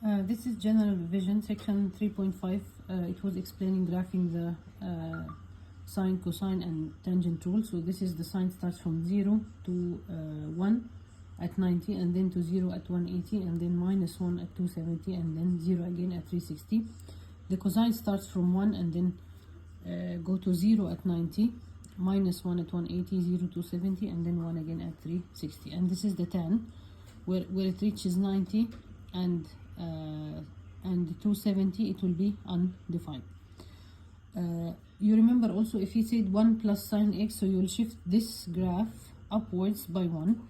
This is general revision, section 3.5. It was explaining graphing the sine, cosine, and tangent rule. So this is the sine starts from 0 to 1 at 90, and then to 0 at 180, and then minus 1 at 270, and then 0 again at 360. The cosine starts from 1 and then go to 0 at 90, minus 1 at 180, 0 to 70, and then 1 again at 360. And this is the tan, where it reaches 90 and 270, it will be undefined. You remember also, if you said 1 plus sine x, so you will shift this graph upwards by 1.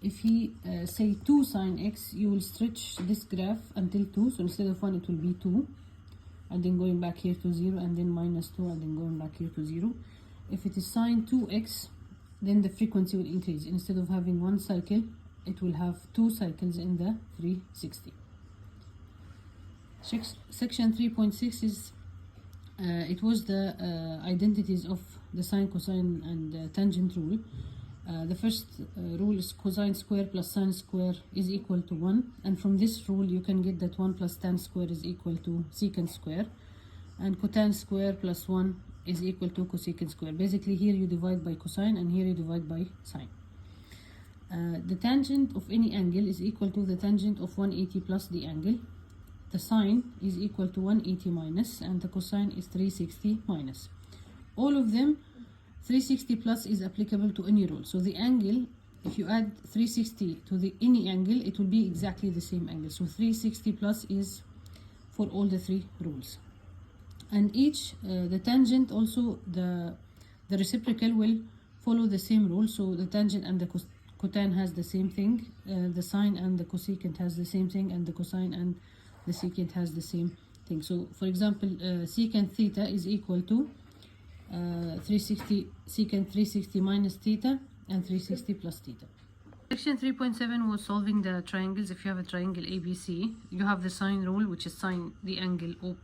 If he say 2 sine x, you will stretch this graph until 2, so instead of 1 it will be 2, and then going back here to 0, and then minus 2, and then going back here to 0. If it is sine 2x, then the frequency will increase. Instead of having 1 cycle, it will have 2 cycles in the 360. Section 3.6 is it was the identities of the sine, cosine, and tangent rule. The first rule is cosine square plus sine square is equal to 1, and from this rule you can get that 1 plus tan square is equal to secant square, and cotan square plus 1 is equal to cosecant square. Basically here you divide by cosine and here you divide by sine. The tangent of any angle is equal to the tangent of 180 plus the angle. The sine is equal to 180 minus, and the cosine is 360 minus. All of them, 360 plus is applicable to any rule. So the angle, if you add 360 to any angle, it will be exactly the same angle. So 360 plus is for all the 3 rules. And each, the tangent also, the reciprocal will follow the same rule. So the tangent and the cotan has the same thing, the sine and the cosecant has the same thing, and the cosine and the secant has the same thing. So for example, secant theta is equal to 360 secant 360 minus theta and 360 plus theta. Section 3.7 was solving the triangles. If you have a triangle ABC, you have the sine rule, which is sine the angle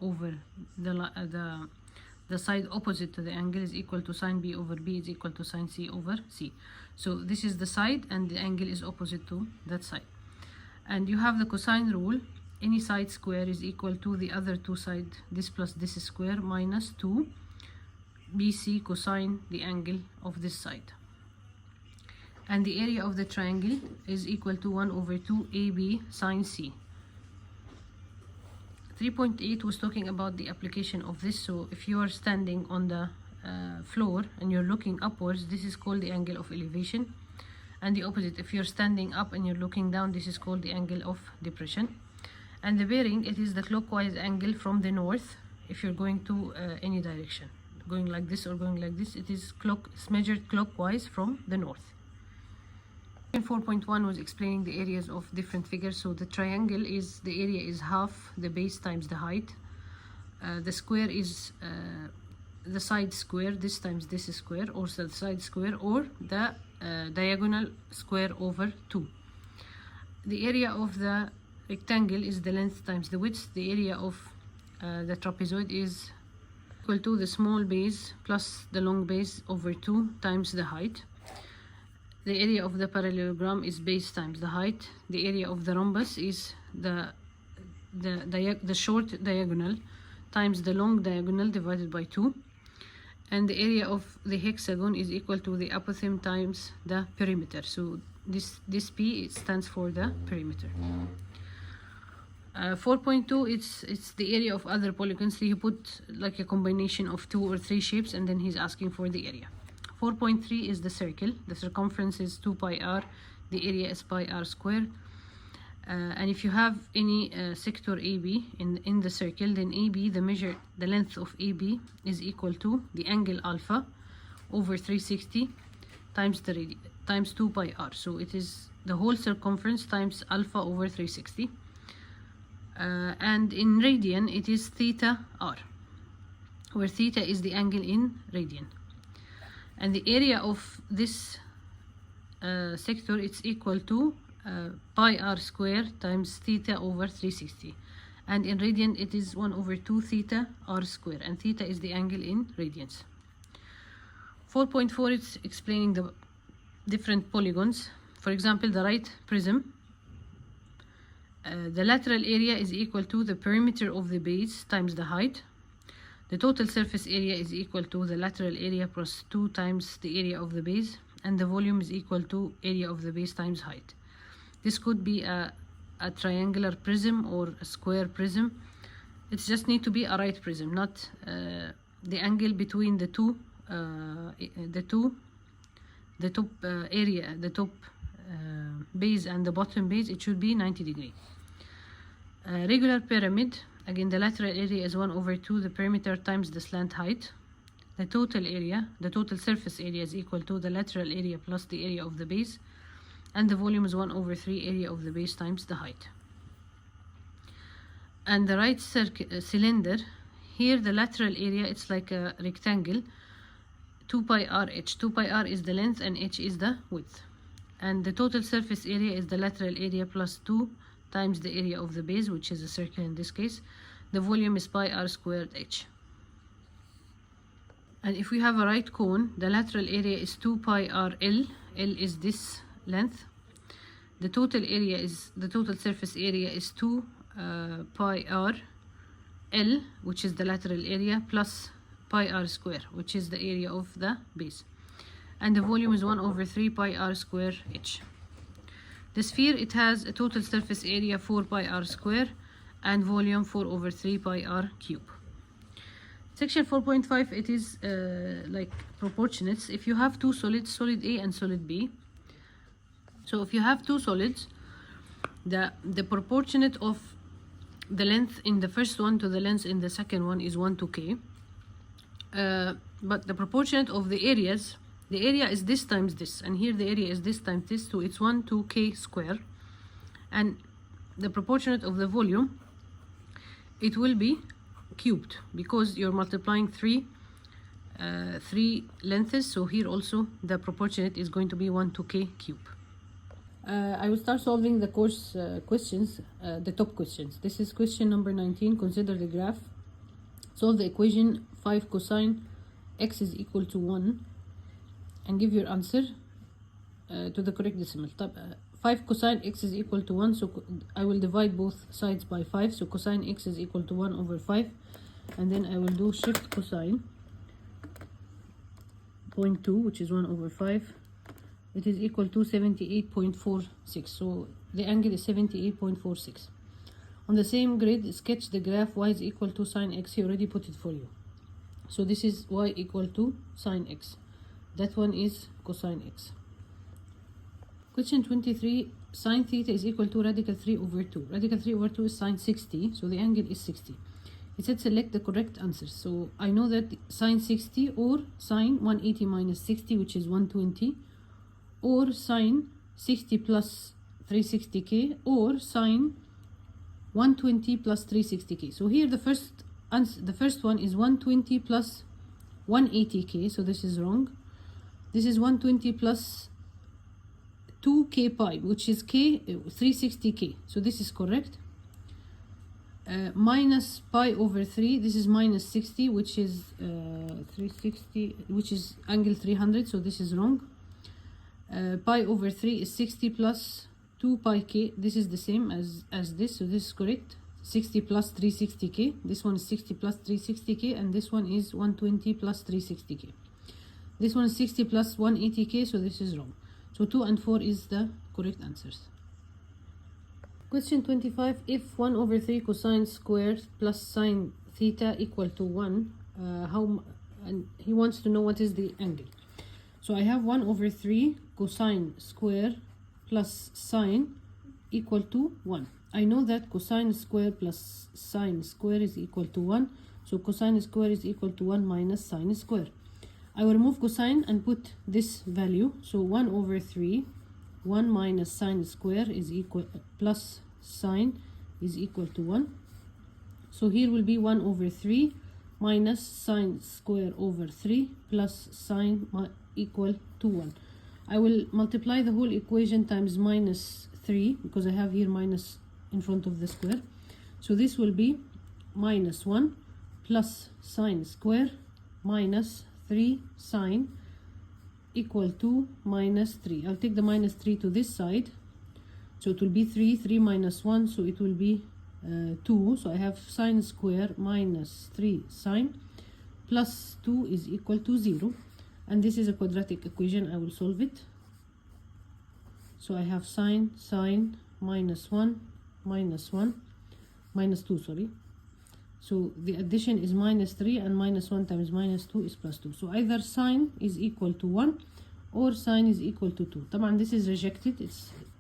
over the side opposite to the angle is equal to sine B over B is equal to sine C over C. So this is the side, and the angle is opposite to that side. And you have the cosine rule. Any side square is equal to the other 2 side, this plus this square, minus 2 BC cosine the angle of this side. And the area of the triangle is equal to 1 over 2 AB sine C. 3.8 was talking about the application of this. So if you are standing on the floor and you're looking upwards, this is called the angle of elevation. And the opposite, if you're standing up and you're looking down, this is called the angle of depression. And the bearing, it is the clockwise angle from the north. If you're going to any direction, going like this or going like this, it is measured clockwise from the north. 4.1 was explaining the areas of different figures. So the triangle is, the area is half the base times the height. The square is the side square, this times this square, or the side square, or the diagonal square over 2. The area of the rectangle is the length times the width. The area of the trapezoid is equal to the small base plus the long base over 2 times the height. The area of the parallelogram is base times the height. The area of the rhombus is the short diagonal times the long diagonal divided by 2. And the area of the hexagon is equal to the apothem times the perimeter. So this P, it stands for the perimeter. 4.2, it's the area of other polygons. So you put like a combination of 2 or 3 shapes, and then he's asking for the area. 4.3 is the circle. The circumference is 2 pi r. The area is pi r square. And if you have any sector AB in the circle, then AB, the length of AB is equal to the angle alpha over 360 times times 2 pi r. So it is the whole circumference times alpha over 360. And in radian, it is theta r, where theta is the angle in radian. And the area of this sector, it's equal to pi r square times theta over 360. And in radian, it is 1 over 2 theta r square, and theta is the angle in radians. 4.4, it's explaining the different polygons. For example, the right prism the lateral area is equal to the perimeter of the base times the height. The total surface area is equal to the lateral area plus 2 times the area of the base, and the volume is equal to area of the base times height. This could be a triangular prism or a square prism. It just need to be a right prism, not the angle between the top base and the bottom base. It should be 90 degrees. Regular pyramid, again the lateral area is 1/2 the perimeter times the slant height. The total surface area is equal to the lateral area plus the area of the base, and the volume is 1/3 area of the base times the height. And the right cylinder, here the lateral area, it's like a rectangle, 2 pi r h. 2 pi r is the length and h is the width. And the total surface area is the lateral area plus 2 times the area of the base, which is a circle in this case. The volume is pi r squared h. And if we have a right cone, the lateral area is 2 pi r l. L is this length. The total surface area is 2 pi r l, which is the lateral area, plus pi r square, which is the area of the base. And the volume is 1/3 pi r square h. The sphere, it has a total surface area 4 pi r square and volume 4/3 pi r cube. Section 4.5, it is like proportionates. If you have two solids, solid A and solid B. So if you have two solids, the proportionate of the length in the first one to the length in the second one is 1 to k. But the proportionate of the areas, the area is this times this, and here the area is this times this, so it's 1 to k square. And the proportionate of the volume, it will be cubed, because you're multiplying three lengths, so here also the proportionate is going to be 1 to k cube. I will start solving the course questions, the top questions. This is question number 19. Consider the graph. Solve the equation 5 cosine x is equal to 1 and give your answer to the correct decimal. 5 cosine x is equal to 1, so I will divide both sides by 5, so cosine x is equal to 1/5, and then I will do shift cosine 0.2, which is 1/5. It is equal to 78.46, so the angle is 78.46. On the same grid, sketch the graph y is equal to sine x. He already put it for you. So this is y equal to sine x. That one is cosine x. Question 23, sine theta is equal to radical 3/2. Radical 3/2 is sine 60, so the angle is 60. It said select the correct answer. So I know that sine 60 or sine 180 minus 60, which is 120, or sine 60 plus 360k, or sine 120 plus 360k. So here the first one is 120 plus 180k, so this is wrong. This is 120 plus 2k pi, which is k 360k, so this is correct. Minus pi/3, this is minus 60, which is 360, which is angle 300, so this is wrong. Pi/3 is 60 plus 2 pi k, this is the same as this, so this is correct. 60 plus 360k, this one is 60 plus 360k, and this one is 120 plus 360k. This one is 60 plus 180k, so this is wrong. So 2 and 4 is the correct answers. Question 25, if 1/3 cosine squared plus sine theta equal to 1, and he wants to know what is the angle. So I have 1/3 cosine square plus sine equal to 1. I know that cosine square plus sine square is equal to 1, so cosine square is equal to 1 minus sine square. I will remove cosine and put this value, so 1/3, 1 minus sine square is equal, plus sine is equal to 1. So here will be 1/3 minus sine square over 3 plus sine equal to 1. I will multiply the whole equation times minus 3, because I have here minus in front of the square. So this will be minus 1 plus sine square minus 3 sine equal to minus 3. I'll take the minus 3 to this side. So it will be 3, 3 minus 1, so it will be 2. So I have sine square minus 3 sine plus 2 is equal to 0. And this is a quadratic equation. I will solve it. So I have sine minus 1 minus 1 minus 2, sorry. So the addition is minus 3, and minus 1 times minus 2 is plus 2. So either sine is equal to 1 or sine is equal to 2. طبعا this is rejected.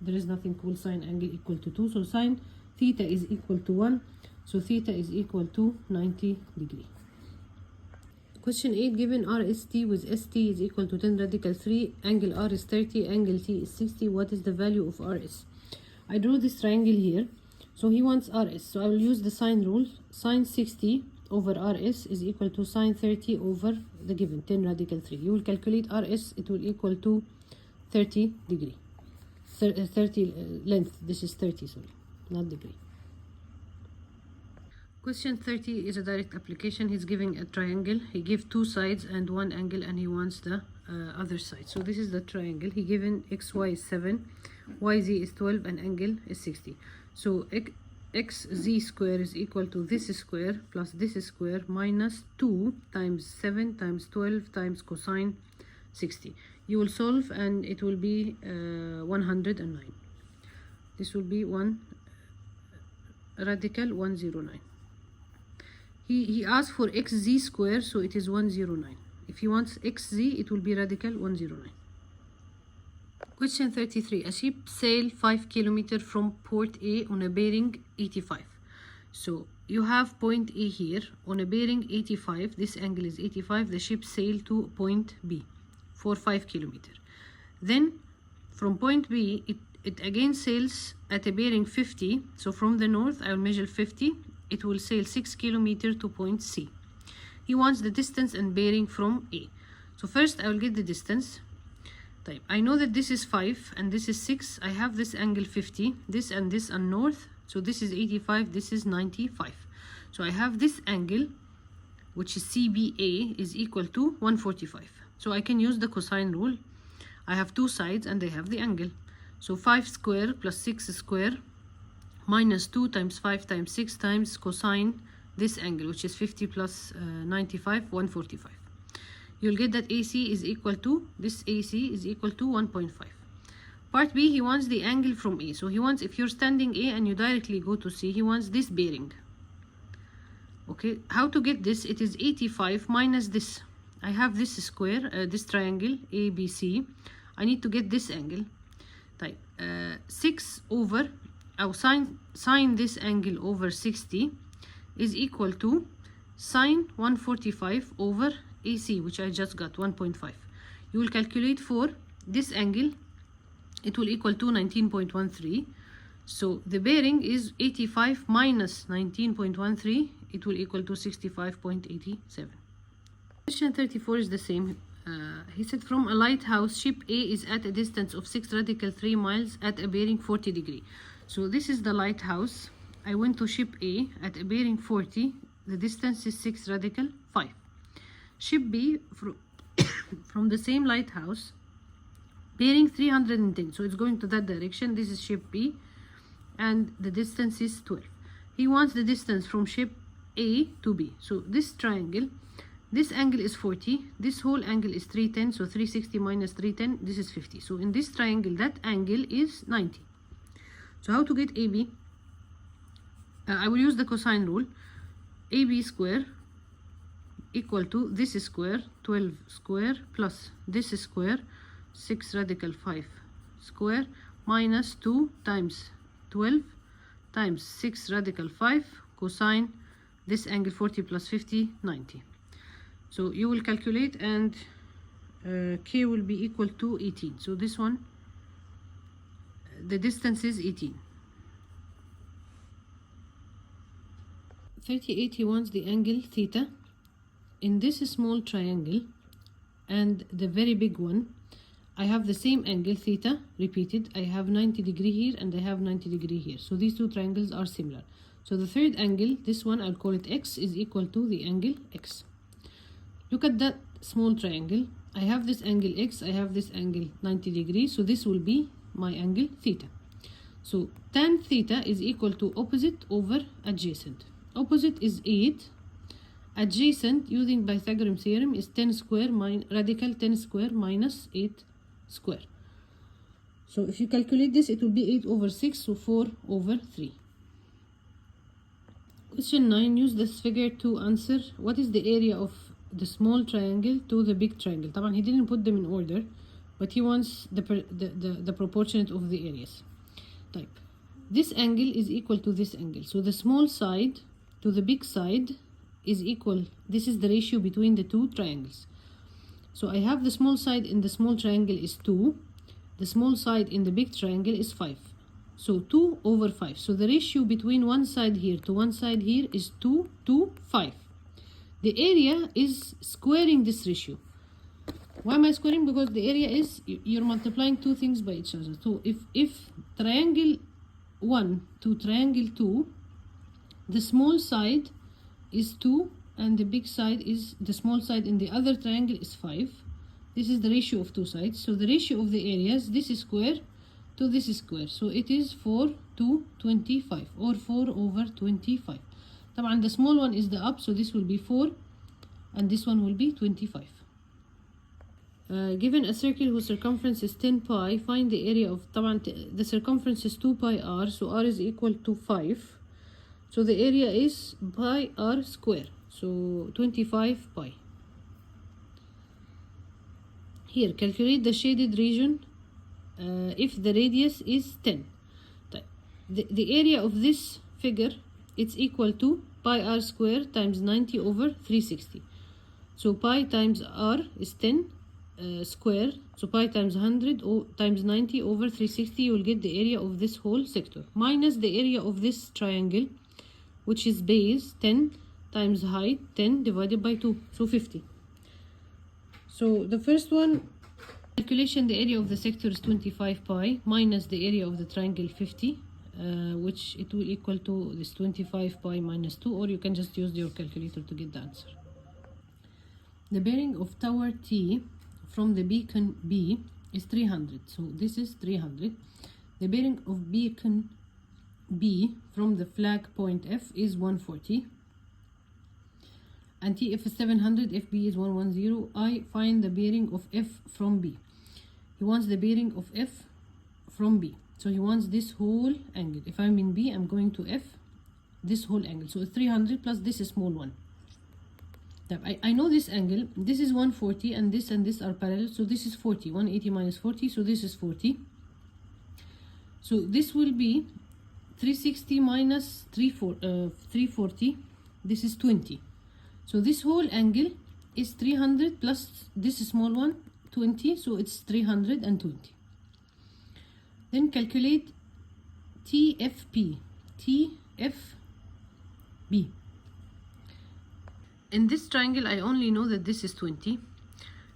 There is nothing called sine angle equal to 2. So sine theta is equal to 1. So theta is equal to 90 degree. Question 8, given RST with ST is equal to 10 radical 3, angle R is 30, angle T is 60, what is the value of RS? I drew this triangle here, so he wants RS, so I will use the sine rule. Sine 60 over RS is equal to sine 30 over the given 10 radical 3. You will calculate RS, it will equal to 30 degree. 30 length, this is 30, sorry, not degree. Question 30 is a direct application. He's giving a triangle. He gives two sides and one angle, and he wants the other side. So this is the triangle. He given xy is 7, yz is 12, and angle is 60. So xz square is equal to this square plus this square minus 2 times 7 times 12 times cosine 60. You will solve and it will be 109. This will be 1 radical 109. He asked for xz square, so it is 109. If he wants xz, it will be radical 109. Question 33. A ship sailed 5 km from port A on a bearing 85. So you have point A here on a bearing 85. This angle is 85. The ship sailed to point B for 5 km. Then from point B, it again sails at a bearing 50. So from the north, I will measure 50. It will sail 6 km to point C. He wants the distance and bearing from A. So first I will get the distance. I know that this is 5 and this is 6. I have this angle 50, this and this are north. So this is 85, this is 95. So I have this angle, which is CBA, is equal to 145. So I can use the cosine rule. I have two sides and they have the angle. So 5 square plus 6 square minus 2 times 5 times 6 times cosine this angle, which is 50 plus 95, 145. You'll get that AC is equal to, this AC is equal to 1.5. Part B, he wants the angle from A. So he wants, if you're standing A and you directly go to C, he wants this bearing. Okay, how to get this? It is 85 minus this. I have this square, this triangle, ABC. I need to get this angle. 6 over, sine this angle over 60 is equal to sine 145 over AC, which I just got 1.5. You will calculate for this angle, it will equal to 19.13. So the bearing is 85 minus 19.13, it will equal to 65.87. Question 34 is the same. He said from a lighthouse, ship A is at a distance of 6 radical 3 miles at a bearing 40 degree. So this is the lighthouse. I went to ship A at a bearing 40. The distance is 6 radical 5. Ship B from the same lighthouse, bearing 310. So it's going to that direction. This is ship B and the distance is 12. He wants the distance from ship A to B. So this triangle, this angle is 40. This whole angle is 310. So 360 minus 310, this is 50. So in this triangle, that angle is 90. So how to get AB? I will use the cosine rule. AB square equal to this square, 12 square, plus this square, 6 radical 5 square, minus 2 times 12 times 6 radical 5 cosine this angle 40 plus 50, 90. So you will calculate and K will be equal to 18. So this one, the distance is 18. 38, he wants the angle theta in this small triangle and the very big one. I have the same angle theta repeated. I have 90 degree here and I have 90 degree here. So these two triangles are similar. So the third angle, this one I'll call it X, is equal to the angle X. Look at that small triangle. I have this angle X, I have this angle 90 degrees. So this will be my angle theta. So tan theta is equal to opposite over adjacent. Opposite is 8. Adjacent, using Pythagorean theorem, is 10 square radical 10 square minus 8 square. So if you calculate this, it will be 8 over 6, so 4 over 3. Question 9. Use this figure to answer what is the area of the small triangle to the big triangle. طبعا he didn't put them in order, but he wants the proportionate of the areas. Type. This angle is equal to this angle. So the small side to the big side is equal. This is the ratio between the two triangles. So I have the small side in the small triangle is 2. The small side in the big triangle is 5. So 2 over 5. So the ratio between one side here to one side here is 2 to 5. The area is squaring this ratio. Why am I squaring? Because the area is, you're multiplying two things by each other. So if triangle 1 to triangle 2, the small side is 2 and the big side is, the small side in the other triangle is 5. This is the ratio of two sides. So the ratio of the areas, this is square to this is square. So it is 4 to 25 or 4 over 25. طبعا the small one is the up, so this will be 4 and this one will be 25. Given a circle whose circumference is 10 pi, find the area of, طبعا the circumference is 2 pi r, so r is equal to 5. So the area is pi r square, so 25 pi. Here, calculate the shaded region if the radius is 10. The area of this figure, it's equal to pi r square times 90 over 360. So pi times r is 10 square, so pi times 100 times 90 over 360, you will get the area of this whole sector, minus the area of this triangle, which is base 10 times height 10 divided by 2, so 50. So the first one, calculation, the area of the sector is 25 pi minus the area of the triangle 50, which it will equal to this 25 pi minus 2, or you can just use your calculator to get the answer. The bearing of tower T from the beacon B is 300, so this is 300. The bearing of beacon B from the flag point F is 140, and TF is 700, FB is 110. I find the bearing of F from B. He wants the bearing of F from B, so he wants this whole angle. If I'm in B, I'm going to F, this whole angle. So 300 plus this is small one. I know this angle, this is 140 and this are parallel, so this is 40. 180 minus 40, so this is 40. So this will be 360 minus 340, this is 20. So this whole angle is 300 plus this small one, 20, so it's 320. Then calculate TFP. TFB. In this triangle, I only know that this is 20,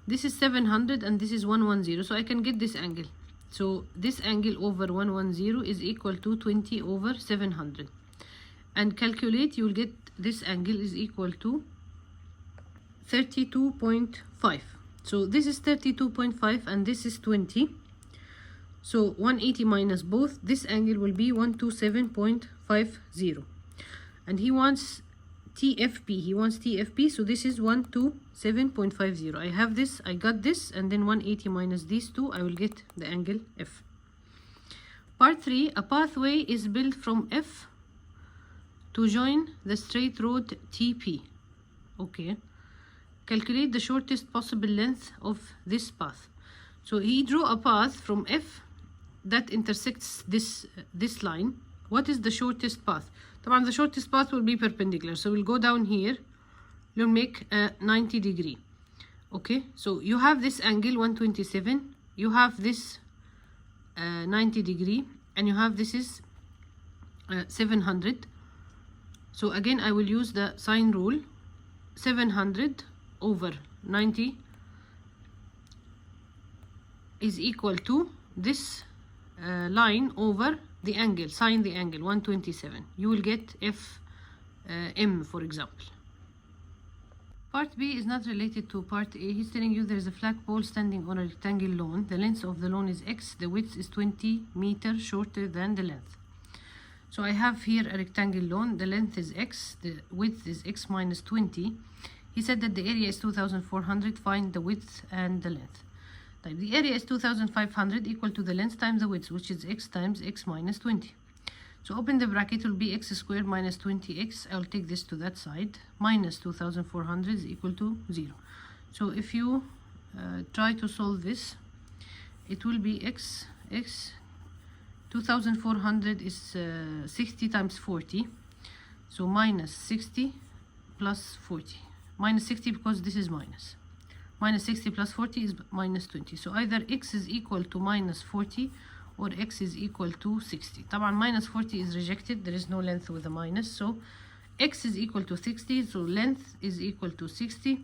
this is 700, and this is 110, so I can get this angle. So this angle over 110 is equal to 20 over 700. And calculate, you will get this angle is equal to 32.5. So this is 32.5 and this is 20. So 180 minus both, this angle will be 127.50. And he wants TFP, so this is 127.50. I have this, I got this, and then 180 minus these two, I will get the angle F. Part 3, a pathway is built from F to join the straight road TP. Okay. Calculate the shortest possible length of this path. So he drew a path from F that intersects this line. What is the shortest path? The shortest path will be perpendicular, so we'll go down here, we'll make a 90 degree. Okay, so you have this angle 127, you have this 90 degree, and you have this is 700. So again I will use the sine rule. 700 over 90 is equal to this line over the angle, sine the angle 127. You will get F M, for example. Part B is not related to part A. He's telling you there's a flagpole standing on a rectangle lawn. The length of the lawn is x. The width is 20 meters shorter than the length. So I have here a rectangle lawn. The length is x. The width is x minus 20. He said that the area is 2,400. Find the width and the length. The area is 2,500 equal to the length times the width, which is x times x minus 20. So open the bracket, will be x squared minus 20x. I'll take this to that side. Minus 2,400 is equal to 0. So if you try to solve this, it will be x 2,400 is 60 times 40. So minus 60 plus 40. Minus 60 because this is minus. Minus 60 plus 40 is minus 20. So either x is equal to minus 40 or x is equal to 60. طبعا minus 40 is rejected. There is no length with a minus. So x is equal to 60. So length is equal to 60.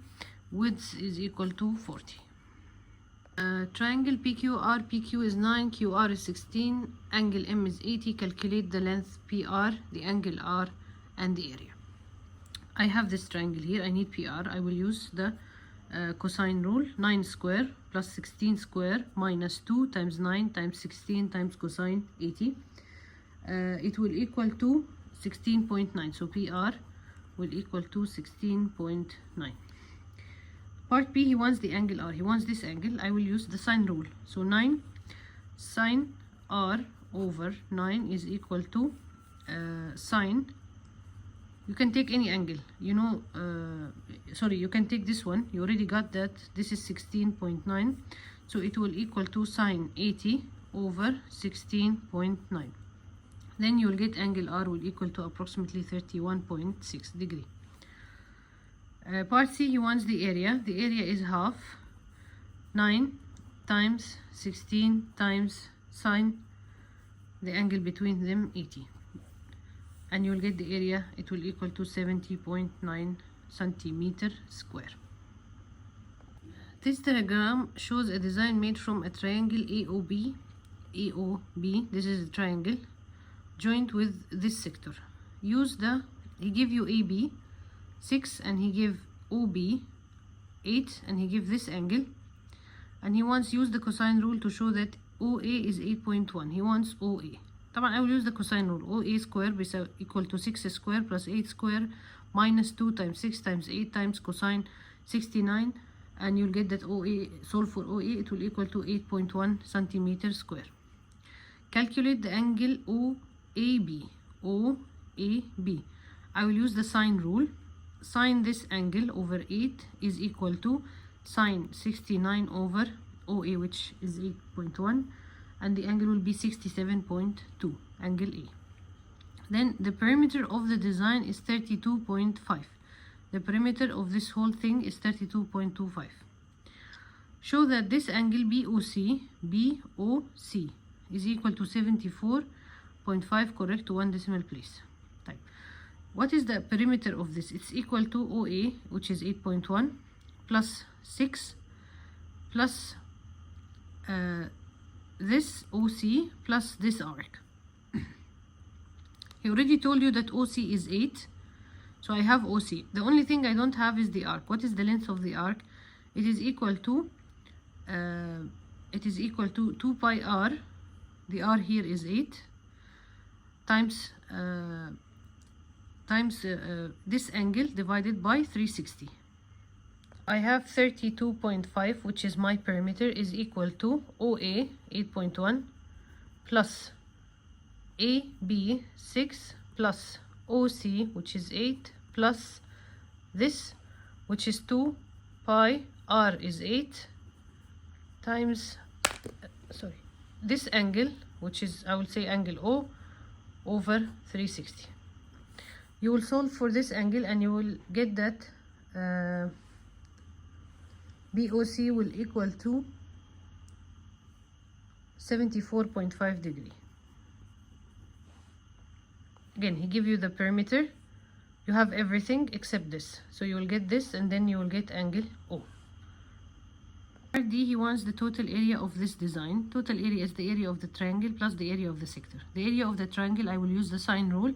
Width is equal to 40. Triangle PQR. PQ is 9. QR is 16. Angle M is 80. Calculate the length PR, the angle R, and the area. I have this triangle here. I need PR. I will use the cosine rule. 9 square plus 16 square minus 2 times 9 times 16 times cosine 80. It will equal to 16.9. So PR will equal to 16.9. Part B, he wants the angle R. He wants this angle. I will use the sine rule. So 9 sine R over 9 is equal to sine. You can take any angle, you know, sorry, you can take this one. You already got that. This is 16.9. So it will equal to sine 80 over 16.9. Then you will get angle R will equal to approximately 31.6 degree. Part C, he wants the area. The area is half. 9 times 16 times sine the angle between them 80. And you will get the area. It will equal to 70.9 centimeter square. This diagram shows a design made from a triangle AOB. This is a triangle joined with this sector. Use he give you AB 6 and he give OB 8 and he give this angle, and he wants use the cosine rule to show that OA is 8.1. He wants OA. طبعا I will use the cosine rule. OA square equal to 6 square plus 8 square minus 2 times 6 times 8 times cosine 69, and you'll get that OA, solve for OA, it will equal to 8.1 centimeter square. Calculate the angle OAB. OAB. I will use the sine rule. Sine this angle over 8 is equal to sine 69 over OA, which is 8.1. And the angle will be 67.2, angle A. Then the perimeter of the design is 32.5. The perimeter of this whole thing is 32.25. Show that this angle BOC is equal to 74.5, correct to 1 decimal place. Type. What is the perimeter of this? It's equal to OA, which is 8.1, plus 6, plus this OC plus this arc. He already told you that OC is 8, so I have OC. The only thing I don't have is the arc. What is the length of the arc? It is equal to 2 pi r. The r here is 8 times this angle divided by 360. I have 32.5, which is my perimeter, is equal to OA 8.1 plus AB 6 plus OC, which is 8, plus this, which is 2 pi r is 8 times this angle, which is, I will say, angle O over 360. You will solve for this angle and you will get that BOC will equal to 74.5 degree. Again, he give you the perimeter. You have everything except this. So you will get this, and then you will get angle O. Part D, he wants the total area of this design. Total area is the area of the triangle plus the area of the sector. The area of the triangle, I will use the sine rule.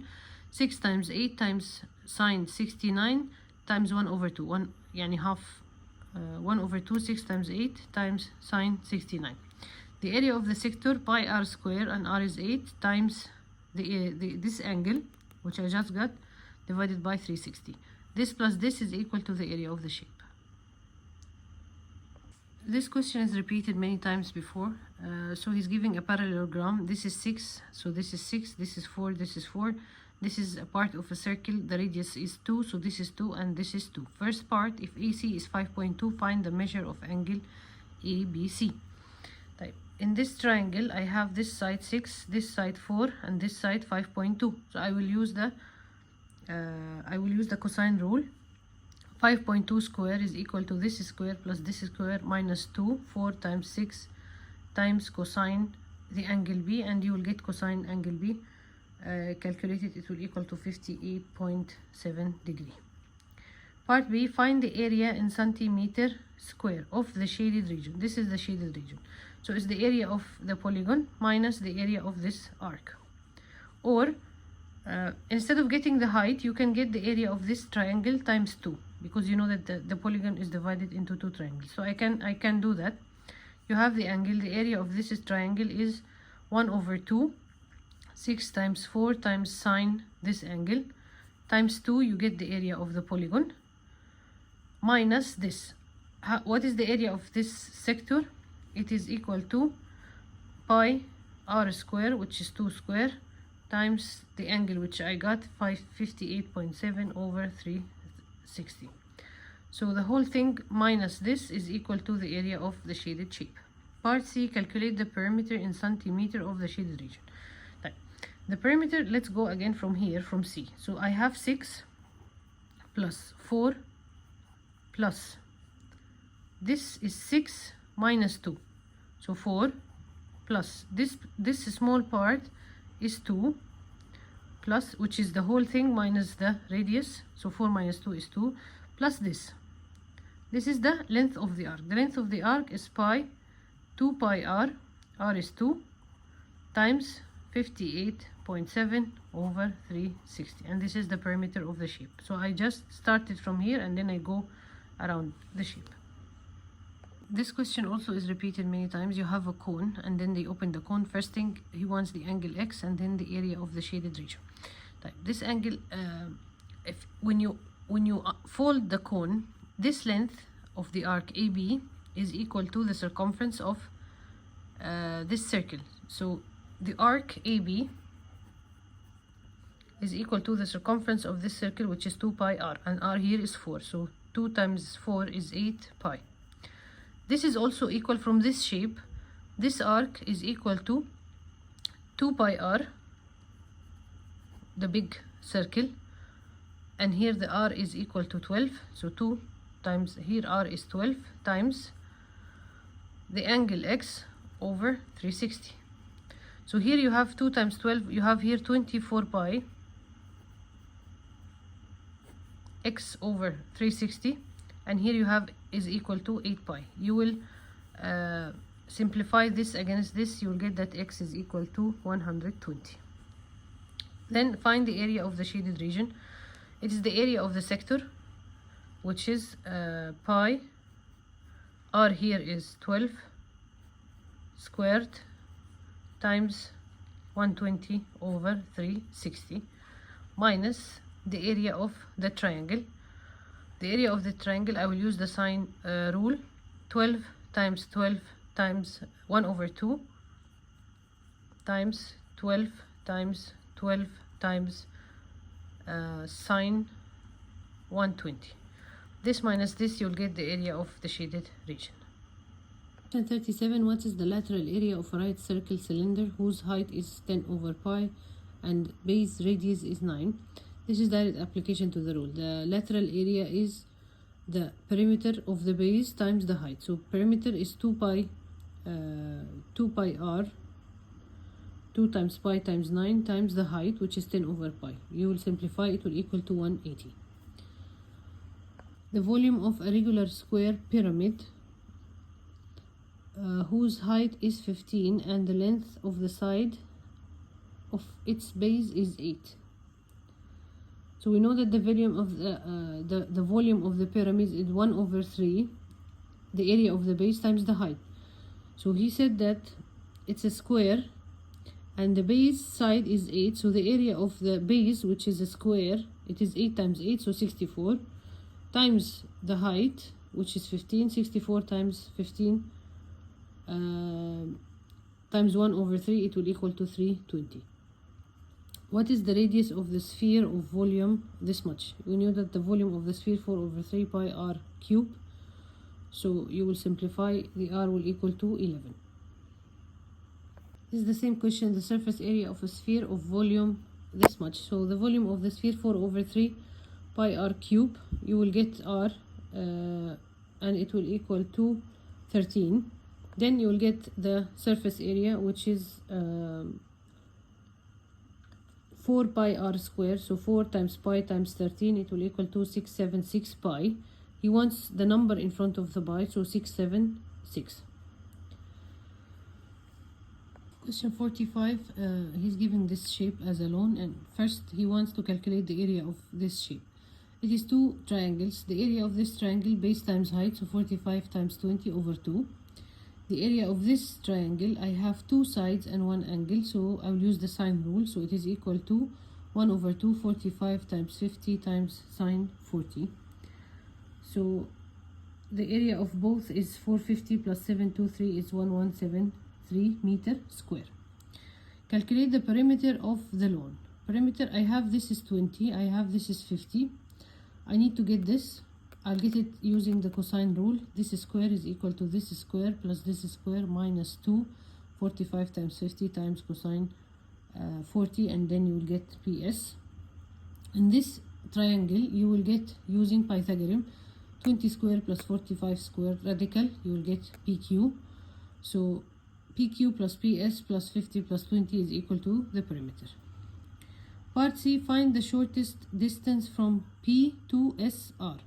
6 times 8 times sine 69 times 1 over 2. يعني half 1 over 2 6 times 8 times sine 69. The area of the sector pi r square and r is 8 times this angle which I just got divided by 360. This plus this is equal to the area of the shape. This question is repeated many times before. So he's giving a parallelogram. This is 6, so this is 6, this is 4, this is 4. This is a part of a circle. The radius is 2, so this is 2 and this is 2. First part, if AC is 5.2, find the measure of angle ABC. In this triangle, I have this side 6, this side 4, and this side 5.2. So I will use the cosine rule. 5.2 square is equal to this square plus this square minus 2. 4 times 6 times cosine the angle B, and you will get cosine angle B. Calculated, it will equal to 58.7 degree. Part B, find the area in centimeter square of the shaded region. This is the shaded region. So it's the area of the polygon minus the area of this arc. Or instead of getting the height, you can get the area of this triangle times 2, because you know that the polygon is divided into 2 triangles. So I can do that. You have the angle. The area of this triangle is 1 over 2. 6 times 4 times sine this angle times 2, you get the area of the polygon, minus this. What is the area of this sector? It is equal to pi r square, which is 2 square, times the angle which I got, 58.7 over 360. So the whole thing minus this is equal to the area of the shaded shape. Part C, calculate the perimeter in centimeter of the shaded region. The perimeter, let's go again from here, from C. So I have 6 plus 4 plus, this is 6 minus 2. So 4 plus this small part is 2 plus, which is the whole thing minus the radius. So 4 minus 2 is 2 plus this. This is the length of the arc. The length of the arc is pi, 2 pi r, r is 2, times 58.7 over 360, and this is the perimeter of the shape. So I just started from here and then I go around the shape. This question also is repeated many times. You have a cone and then they open the cone. First thing, he wants the angle x and then the area of the shaded region. This angle, when you fold the cone, this length of the arc AB is equal to the circumference of this circle. So the arc AB is equal to the circumference of this circle, which is 2 pi r, and r here is 4. So 2 times 4 is 8 pi. This is also equal from this shape. This arc is equal to 2 pi r, the big circle, and here the r is equal to 12. So 2 times here r is 12 times the angle x over 360. So here you have 2 times 12, you have here 24 pi x over 360, and here you have is equal to 8 pi. You will simplify this against this, you will get that x is equal to 120. Then find the area of the shaded region. It is the area of the sector, which is pi, r here is 12 squared, times 120 over 360, minus the area of the triangle. The area of the triangle, I will use the sine rule. 12 times 12 times 1 over 2 times 12 times 12 times sine 120. This minus this, you'll get the area of the shaded region. Question 37. What is the lateral area of a right circle cylinder whose height is 10 over pi and base radius is 9? This is direct application to the rule. The lateral area is the perimeter of the base times the height. So perimeter is 2 pi r, 2 times pi times 9 times the height, which is 10 over pi. You will simplify, it will equal to 180. The volume of a regular square pyramid whose height is 15 and the length of the side of its base is 8. So we know that the volume of the volume of the pyramid is 1/3 the area of the base times the height. So he said that it's a square and the base side is 8, so the area of the base, which is a square, it is 8 times 8, so 64, times the height, which is 15. 64 times 15 times 1/3, it will equal to 320. What is the radius of the sphere of volume this much? We knew that the volume of the sphere 4/3 pi r cube, so you will simplify, the r will equal to 11. This is the same question, the surface area of a sphere of volume this much. So the volume of the sphere 4/3 pi r cube, you will get r and it will equal to 13. Then you will get the surface area, which is 4 pi r square, so 4 times pi times 13, it will equal to 676 pi. He wants the number in front of the pi, so 676. Question 45, he's giving this shape as a loan, and first he wants to calculate the area of this shape. It is two triangles. The area of this triangle, base times height, so 45 times 20/2. The area of this triangle, I have two sides and one angle, so I will use the sine rule. So it is equal to 1/2, 45 times 50 times sine 40. So the area of both is 450 plus 723 is 1173 meter square. Calculate the perimeter of the lawn. Perimeter, I have this is 20, I have this is 50. I need to get this. I'll get it using the cosine rule. This square is equal to this square plus this square minus 2, 45 times 50 times cosine 40, and then you will get PS. In this triangle, you will get, using Pythagorean, 20 square plus 45 square radical, you will get PQ. So PQ plus PS plus 50 plus 20 is equal to the perimeter. Part C, find the shortest distance from P to SR.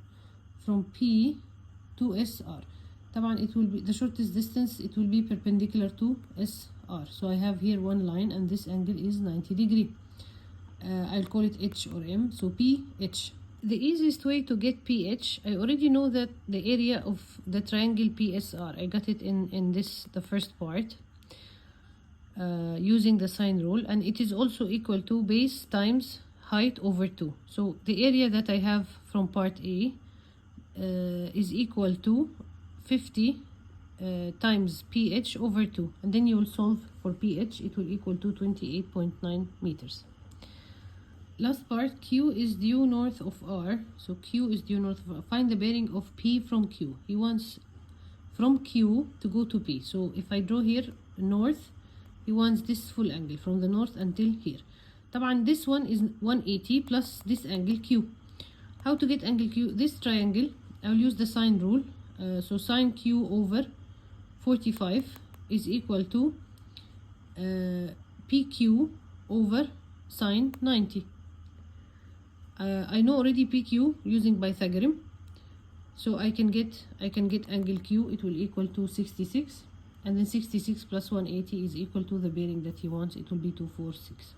From P to SR. طبعا it will be the shortest distance, it will be perpendicular to SR. So I have here one line and this angle is 90 degree. I'll call it H or M. So PH. The easiest way to get PH, I already know that the area of the triangle PSR, I got it in this, the first part, using the sine rule, and it is also equal to base times height over 2. So the area that I have from part A is equal to 50 times PH over 2, and then you will solve for PH, it will equal to 28.9 meters. Last part, Q is due north of R, so Q is due north of R. Find the bearing of P from Q. He wants from Q to go to P. So if I draw here north, he wants this full angle from the north until here. طبعا this one is 180 plus this angle Q. How to get angle Q? This triangle, I will use the sine rule. So sine Q over 45 is equal to PQ over sine 90. I know already PQ using Pythagorean, so I can get angle Q. It will equal to 66, and then 66 plus 180 is equal to the bearing that he wants. It will be 246.